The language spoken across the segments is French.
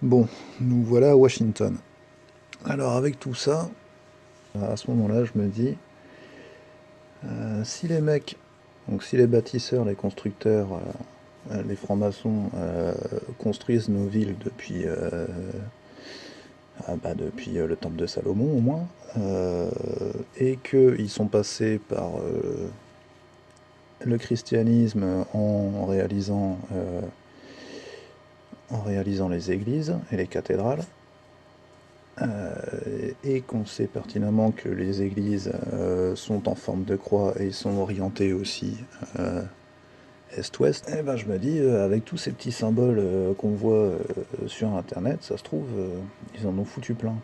Bon, nous voilà à Washington. Alors avec tout ça, à ce moment-là, je me dis, si les mecs, donc si les bâtisseurs, les constructeurs, les francs-maçons construisent nos villes depuis le temple de Salomon au moins, et qu'ils sont passés par le christianisme en réalisant les églises et les cathédrales, et qu'on sait pertinemment que les églises sont en forme de croix et sont orientées aussi euh, est-ouest, et ben je me dis, avec tous ces petits symboles qu'on voit sur internet, ça se trouve, ils en ont foutu plein.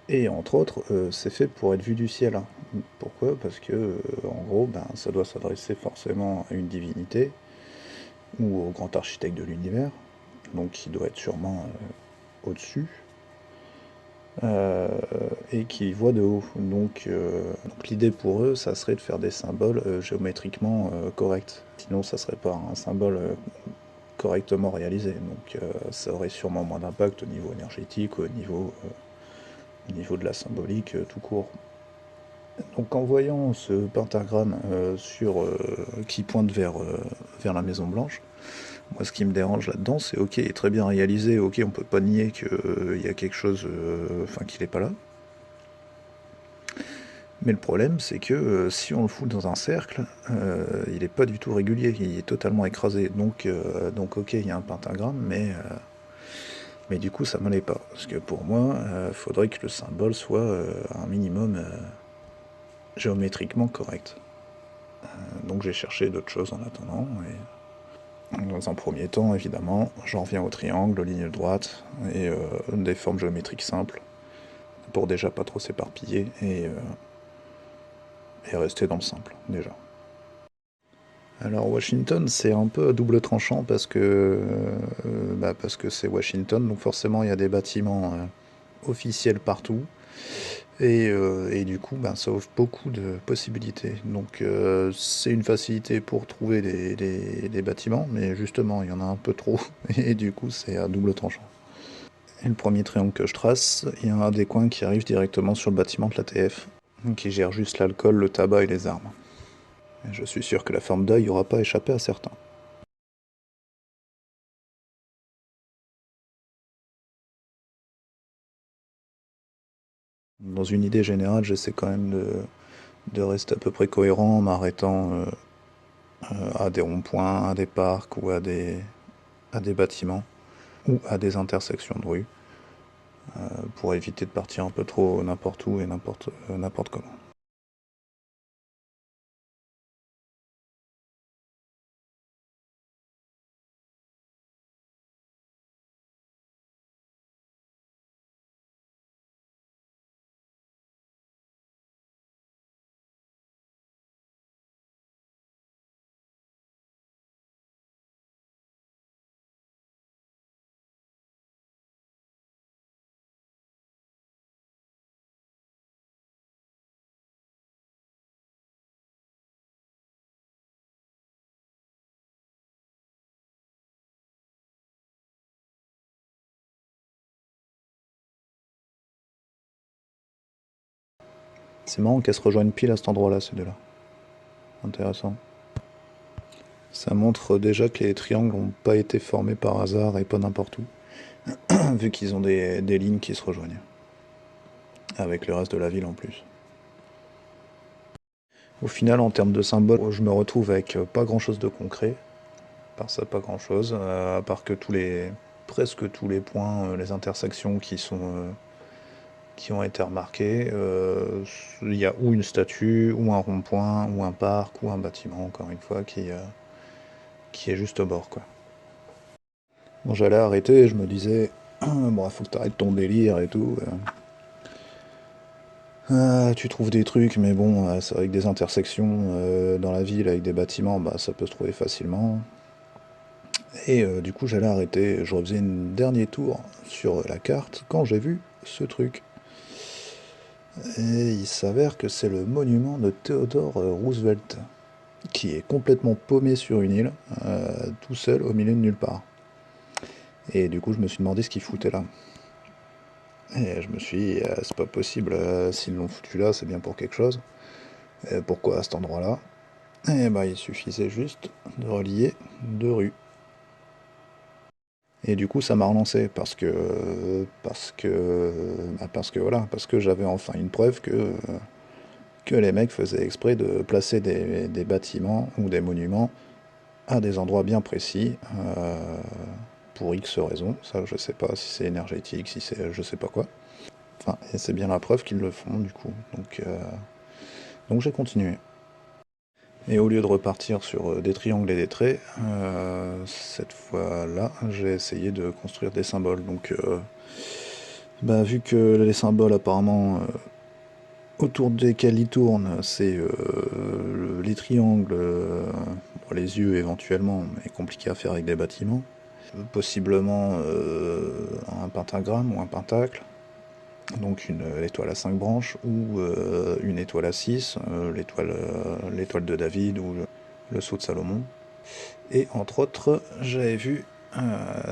Et entre autres, c'est fait pour être vu du ciel, hein. Pourquoi? Parce que, en gros, ben, ça doit s'adresser forcément à une divinité, ou au grand architecte de l'univers, donc qui doit être sûrement au-dessus, euh, et qui voit de haut. Donc l'idée pour eux, ça serait de faire des symboles géométriquement corrects. Sinon, ça serait pas un symbole correctement réalisé. Donc ça aurait sûrement moins d'impact au niveau énergétique, au niveau de la symbolique tout court. Donc en voyant ce pentagramme qui pointe vers la Maison Blanche, moi ce qui me dérange là-dedans, c'est ok, il est très bien réalisé, ok, on peut pas nier qu'il y a quelque chose, enfin qu'il est pas là. Mais le problème, c'est que si on le fout dans un cercle, il est pas du tout régulier, il est totalement écrasé. Donc ok, il y a un pentagramme, mais du coup, ça m'allait pas. Parce que pour moi, il faudrait que le symbole soit un minimum géométriquement correct. Donc j'ai cherché d'autres choses en attendant. Et dans un premier temps, évidemment, j'en reviens au triangle, aux lignes droites et des formes géométriques simples pour déjà pas trop s'éparpiller et rester dans le simple déjà. Alors Washington, c'est un peu à double tranchant parce que c'est Washington, donc forcément il y a des bâtiments officiels partout. Et du coup, ben, ça offre beaucoup de possibilités. Donc c'est une facilité pour trouver des bâtiments, mais justement, il y en a un peu trop. Et du coup, c'est à double tranchant. Et le premier triangle que je trace, il y a un des coins qui arrive directement sur le bâtiment de l'ATF, qui gère juste l'alcool, le tabac et les armes. Et je suis sûr que la forme d'œil n'aura pas échappé à certains. Dans une idée générale, j'essaie quand même de rester à peu près cohérent en m'arrêtant à des ronds-points, à des parcs ou à des bâtiments ou à des intersections de rue pour éviter de partir un peu trop n'importe où et n'importe comment. C'est marrant qu'elles se rejoignent pile à cet endroit-là, ces deux-là. Intéressant. Ça montre déjà que les triangles n'ont pas été formés par hasard et pas n'importe où, vu qu'ils ont des lignes qui se rejoignent, avec le reste de la ville en plus. Au final, en termes de symboles, je me retrouve avec pas grand-chose de concret, par ça pas grand-chose, à part que presque tous les points, les intersections qui ont été remarqués, il y a ou une statue, ou un rond-point, ou un parc, ou un bâtiment, encore une fois, qui est juste au bord, quoi. Bon, j'allais arrêter, je me disais, bon, faut que t'arrêtes ton délire et tout. Tu trouves des trucs, mais bon, c'est vrai que des intersections dans la ville avec des bâtiments, bah, ça peut se trouver facilement. Et du coup, j'allais arrêter, je refaisais un dernier tour sur la carte quand j'ai vu ce truc. Et il s'avère que c'est le monument de Theodore Roosevelt, qui est complètement paumé sur une île, tout seul au milieu de nulle part. Et du coup, je me suis demandé ce qu'ils foutaient là. Et je me suis dit, c'est pas possible, s'ils l'ont foutu là, c'est bien pour quelque chose. Pourquoi à cet endroit-là? Et bah, il suffisait juste de relier deux rues. Et du coup, ça m'a relancé parce que voilà, parce que j'avais enfin une preuve que les mecs faisaient exprès de placer des bâtiments ou des monuments à des endroits bien précis, pour X raisons. Ça, je sais pas si c'est énergétique, si c'est je sais pas quoi. Enfin, et c'est bien la preuve qu'ils le font, du coup. Donc j'ai continué. Et au lieu de repartir sur des triangles et des traits, cette fois-là, j'ai essayé de construire des symboles. Donc, bah, vu que les symboles apparemment autour desquels ils tournent, c'est les triangles, bon, les yeux éventuellement, mais compliqué à faire avec des bâtiments. Possiblement un pentagramme ou un pentacle, donc une étoile à 5 branches ou une étoile à 6, l'étoile de David ou le sceau de Salomon. Et entre autres, j'avais vu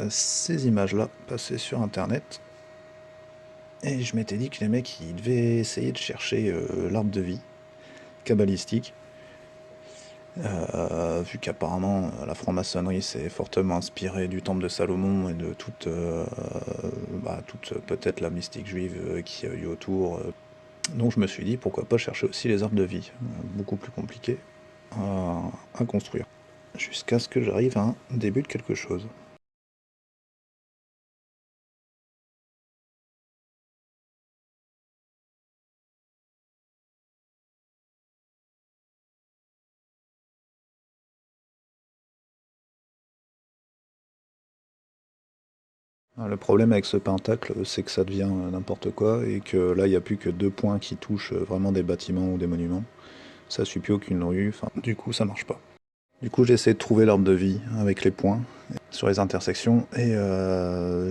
ces images-là passer sur internet. Et je m'étais dit que les mecs, ils devaient essayer de chercher l'arbre de vie, kabbalistique, vu qu'apparemment la franc-maçonnerie s'est fortement inspirée du temple de Salomon et de toute peut-être la mystique juive qui a eu autour. Donc je me suis dit, pourquoi pas chercher aussi les arbres de vie, beaucoup plus compliqués à construire. Jusqu'à ce que j'arrive à un début de quelque chose. Le problème avec ce pentacle, c'est que ça devient n'importe quoi et que là, il n'y a plus que deux points qui touchent vraiment des bâtiments ou des monuments. Ça suit plus aucune rue, enfin, du coup, ça marche pas. Du coup, j'ai essayé de trouver l'arbre de vie avec les points sur les intersections et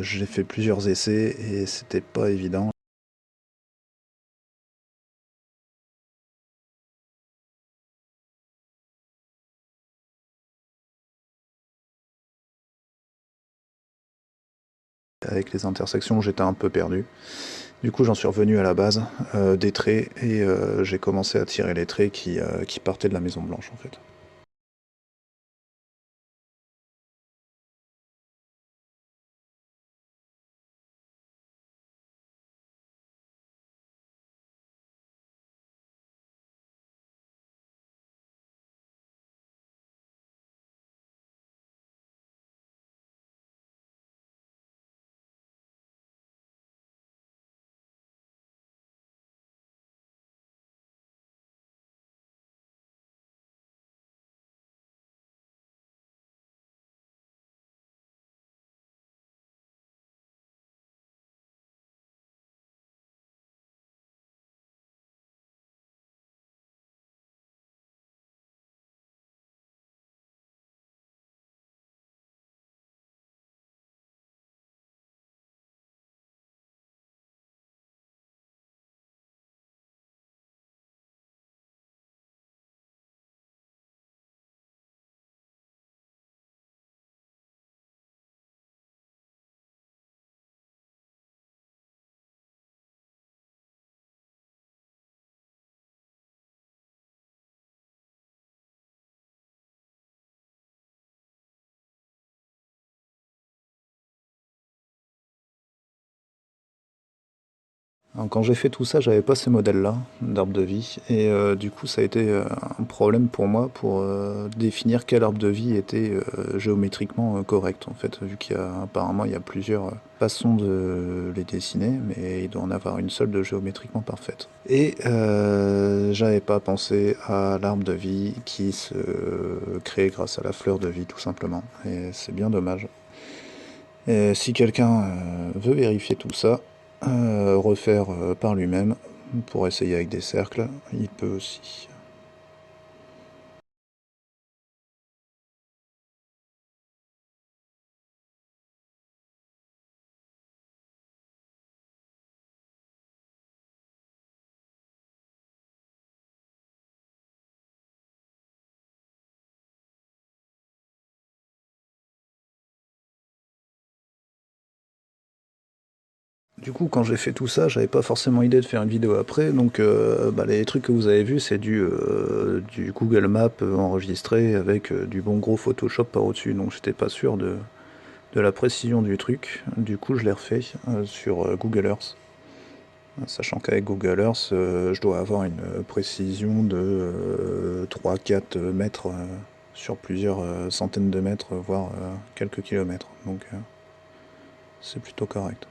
j'ai fait plusieurs essais et c'était pas évident. Avec les intersections, j'étais un peu perdu. Du coup, j'en suis revenu à la base des traits et j'ai commencé à tirer les traits qui partaient de la Maison Blanche en fait. Alors, quand j'ai fait tout ça, j'avais pas ces modèles-là d'arbre de vie, et du coup, ça a été un problème pour moi pour définir quel arbre de vie était géométriquement correct, en fait, vu apparemment il y a plusieurs façons de les dessiner, mais il doit en avoir une seule de géométriquement parfaite. Et j'avais pas pensé à l'arbre de vie qui se crée grâce à la fleur de vie, tout simplement, et c'est bien dommage. Et si quelqu'un veut vérifier tout ça, refaire par lui-même, pour essayer avec des cercles, il peut aussi. Du coup, quand j'ai fait tout ça, j'avais pas forcément idée de faire une vidéo après, donc bah, les trucs que vous avez vus, c'est du Google Maps enregistré avec du bon gros Photoshop par au-dessus, donc j'étais pas sûr de la précision du truc. Du coup, je l'ai refait sur Google Earth. Sachant qu'avec Google Earth, je dois avoir une précision de 3-4 mètres sur plusieurs centaines de mètres, voire quelques kilomètres. Donc c'est plutôt correct.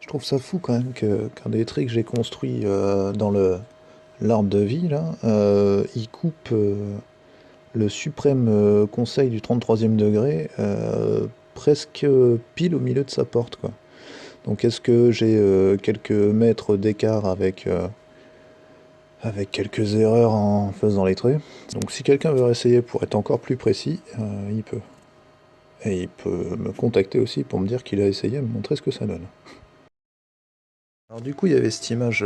Je trouve ça fou quand même qu'un des traits que j'ai construit dans l'arbre de vie, là, il coupe le suprême conseil du 33e degré presque pile au milieu de sa porte, quoi. Donc est-ce que j'ai quelques mètres d'écart avec quelques erreurs en faisant les traits? Donc si quelqu'un veut essayer pour être encore plus précis, il peut. Et il peut me contacter aussi pour me dire qu'il a essayé, me montrer ce que ça donne. Alors du coup, il y avait cette image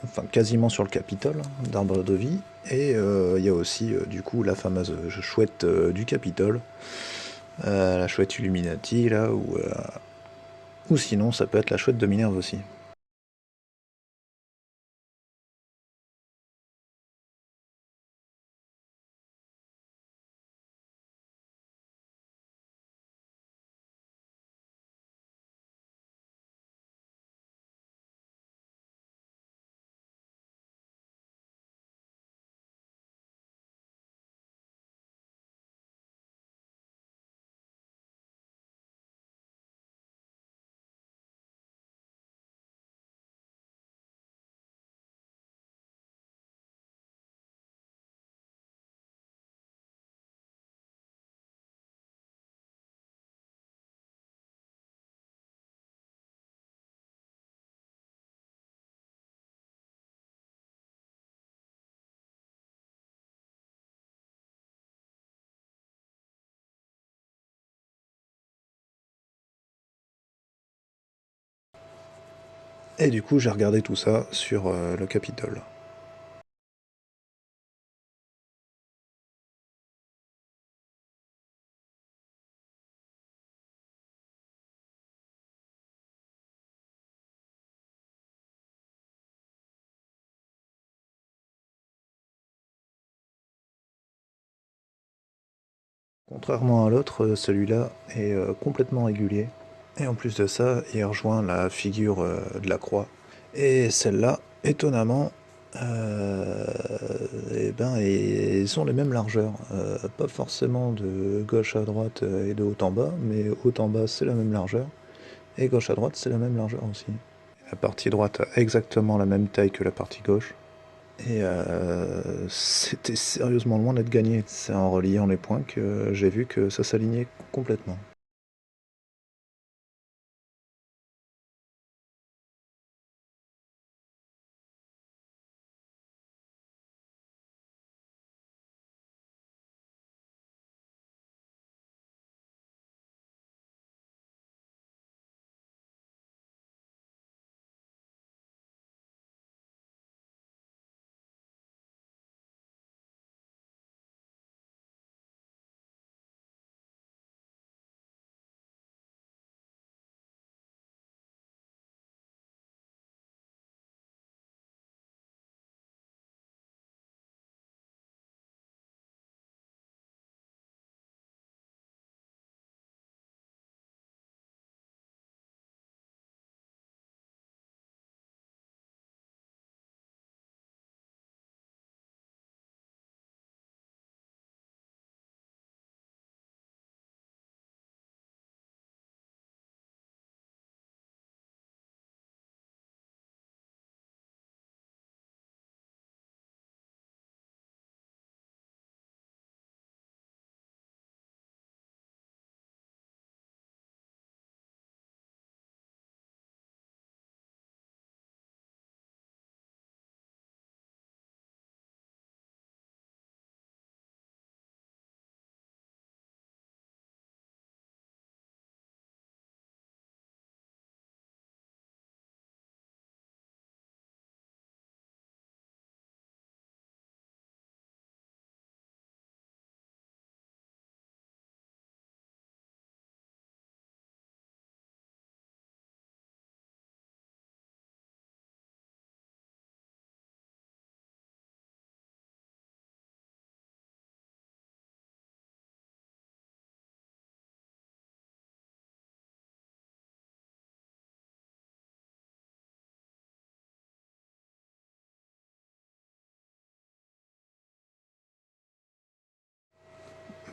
enfin quasiment sur le Capitole, hein, d'arbre de vie, et il y a aussi du coup la fameuse chouette du Capitole, la chouette Illuminati là, ou sinon ça peut être la chouette de Minerve aussi. Et du coup, j'ai regardé tout ça sur le Capitole. Contrairement à l'autre, celui-là est complètement régulier. Et en plus de ça, il rejoint la figure de la croix. Et celle-là, étonnamment, euh, eh ben, ils ont les mêmes largeurs. Pas forcément de gauche à droite et de haut en bas, mais haut en bas c'est la même largeur, et gauche à droite c'est la même largeur aussi. La partie droite a exactement la même taille que la partie gauche. Et c'était sérieusement loin d'être gagné. C'est en reliant les points que j'ai vu que ça s'alignait complètement.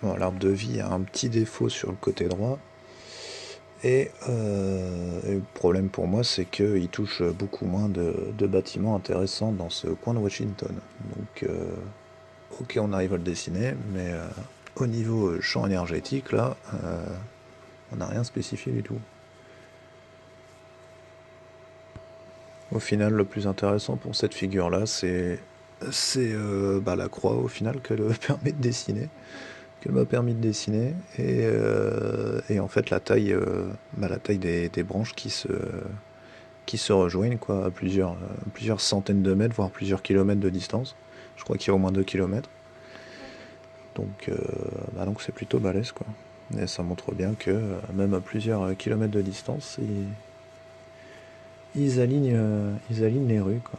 Bon, l'arbre de vie a un petit défaut sur le côté droit, Et le problème pour moi, c'est qu'il touche beaucoup moins de bâtiments intéressants dans ce coin de Washington. Donc, ok, on arrive à le dessiner, mais au niveau champ énergétique, là, on n'a rien spécifié du tout. Au final, le plus intéressant pour cette figure-là, c'est la croix, au final, qu'elle permet de dessiner, qu'elle m'a permis de dessiner, et en fait la taille des branches qui se rejoignent quoi, à plusieurs centaines de mètres, voire plusieurs kilomètres de distance. Je crois qu'il y a au moins 2 kilomètres. Donc c'est plutôt balèze quoi. Et ça montre bien que même à plusieurs kilomètres de distance, ils alignent les rues quoi.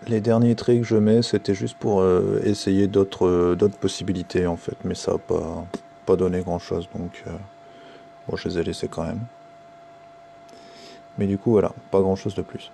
Les derniers traits que je mets, c'était juste pour essayer d'autres possibilités en fait, mais ça n'a pas donné grand chose, donc bon, je les ai laissés quand même. Mais du coup, voilà, pas grand chose de plus.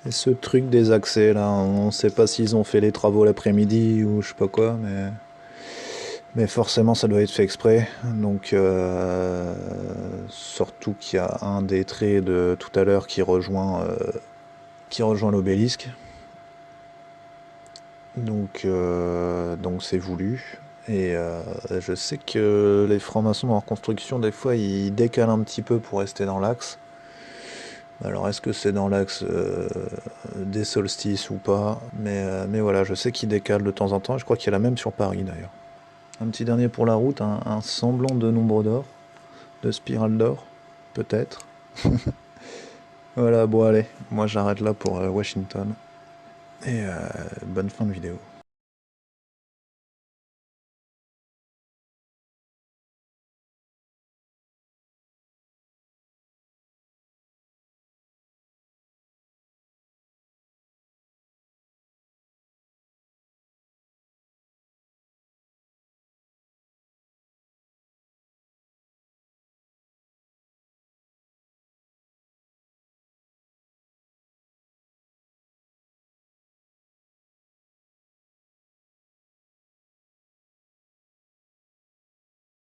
Et ce truc des accès là, on sait pas s'ils ont fait les travaux l'après-midi ou je sais pas quoi, mais forcément ça doit être fait exprès. Donc surtout qu'il y a un des traits de tout à l'heure qui rejoint l'obélisque. Donc c'est voulu. Et je sais que les francs-maçons en construction, des fois, ils décalent un petit peu pour rester dans l'axe. Alors est-ce que c'est dans l'axe des solstices ou pas, mais voilà, je sais qu'ils décalent de temps en temps. Je crois qu'il y a la même sur Paris d'ailleurs. Un petit dernier pour la route, un semblant de nombre d'or, de spirale d'or, peut-être. Voilà, bon allez, moi j'arrête là pour Washington. Et bonne fin de vidéo.